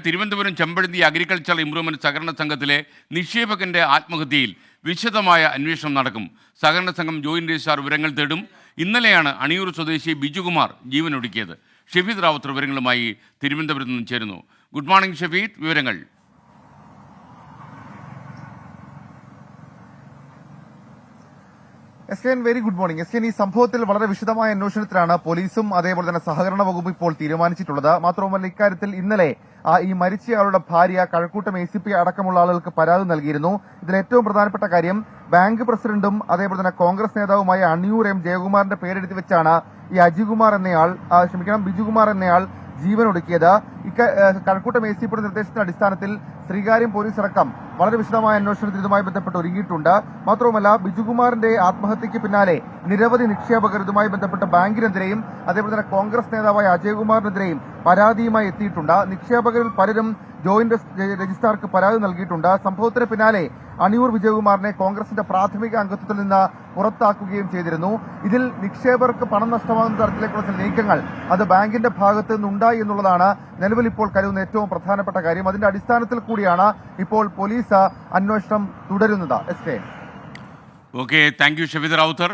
Thiruvananthapuram Chempazhanthi agriculture improvement സഹകരണ സംഘത്തിലെ നിക്ഷേപകന്റെ ആത്മഹത്യയിൽ വിശദമായ അന്വേഷണം നടക്കും. സഹകരണ സംഘം ജോയിന്റ് രജിസ്ട്രാർ വിവരങ്ങൾ തേടും. ഇന്നലെയാണ് അണിയൂർ സ്വദേശി ബിജുകുമാർ ജീവനൊടുക്കിയത്. ഷഫീദ് റാവത്തർ വിവരങ്ങളുമായി തിരുവനന്തപുരത്ത് നിന്ന് ചേരുന്നു. ഗുഡ് മോർണിംഗ് ഷഫീദ്, വിവരങ്ങൾ. Very good morning. ഈ സംഭവത്തിൽ വളരെ വിശദമായ അന്വേഷണത്തിലാണ് പോലീസും അതേപോലെ തന്നെ സഹകരണ വകുപ്പ് ഇപ്പോൾ തീരുമാനിച്ചിട്ടുള്ളത്. മാത്രവുമല്ല, ഇക്കാര്യത്തിൽ ഇന്നലെ ഈ മരിച്ചയാളുടെ ഭാര്യ കഴക്കൂട്ടം ACP അടക്കമുള്ള ആളുകൾക്ക് പരാതി നൽകിയിരുന്നു. ഇതിൽ ഏറ്റവും പ്രധാനപ്പെട്ട കാര്യം, ബാങ്ക് പ്രസിഡന്റും അതേപോലെ തന്നെ കോൺഗ്രസ് നേതാവുമായ അണിയൂർ ജയകുമാറിന്റെ പേരെടുത്ത് വെച്ചാണ് ഈ ബിജുകുമാർ എന്നയാൾ ജീവനൊടുക്കിയത്. കഴക്കൂട്ടം ACPയുടെ നിർദ്ദേശത്തിന്റെ അടിസ്ഥാനത്തിൽ ശ്രീകാര്യം പോലീസ് അടക്കം വളരെ വിശദമായ അന്വേഷണത്തിൽ ഇതുമായി ബന്ധപ്പെട്ട് ഒരുങ്ങിയിട്ടുണ്ട്. മാത്രവുമല്ല, ബിജുകുമാറിന്റെ ആത്മഹത്യയ്ക്ക് പിന്നാലെ നിരവധി നിക്ഷേപകർ ഇതുമായി ബന്ധപ്പെട്ട് ബാങ്കിനെതിരെയും അതേപോലെ തന്നെ കോൺഗ്രസ് നേതാവായ അജയകുമാറിനെതിരെയും പരാതിയുമായി എത്തിയിട്ടുണ്ട്. നിക്ഷേപകരിൽ പലരും ജോയിന്റ് രജിസ്ട്രാർക്ക് പരാതി നൽകിയിട്ടുണ്ട്. സംഭവത്തിന് പിന്നാലെ അണിയൂർ വിജയകുമാറിനെ കോൺഗ്രസിന്റെ പ്രാഥമിക അംഗത്വത്തിൽ നിന്ന് പുറത്താക്കുകയും ചെയ്തിരുന്നു. ഇതിൽ നിക്ഷേപകർക്ക് പണം നഷ്ടമാകുന്ന തരത്തിലേക്കുള്ള ചില നീക്കങ്ങൾ അത് ബാങ്കിന്റെ ഭാഗത്ത് നിന്നുണ്ടായി എന്നുള്ളതാണ് നിലവിൽ ഇപ്പോൾ കരുതുന്ന ഏറ്റവും പ്രധാനപ്പെട്ട കാര്യം. അതിന്റെ അടിസ്ഥാനത്തിൽ കൂടിയാണ് ഇപ്പോൾ പോലീസ് അന്വേഷണം തുടരുന്നത്. Okay, thank you Shafeed Rawther.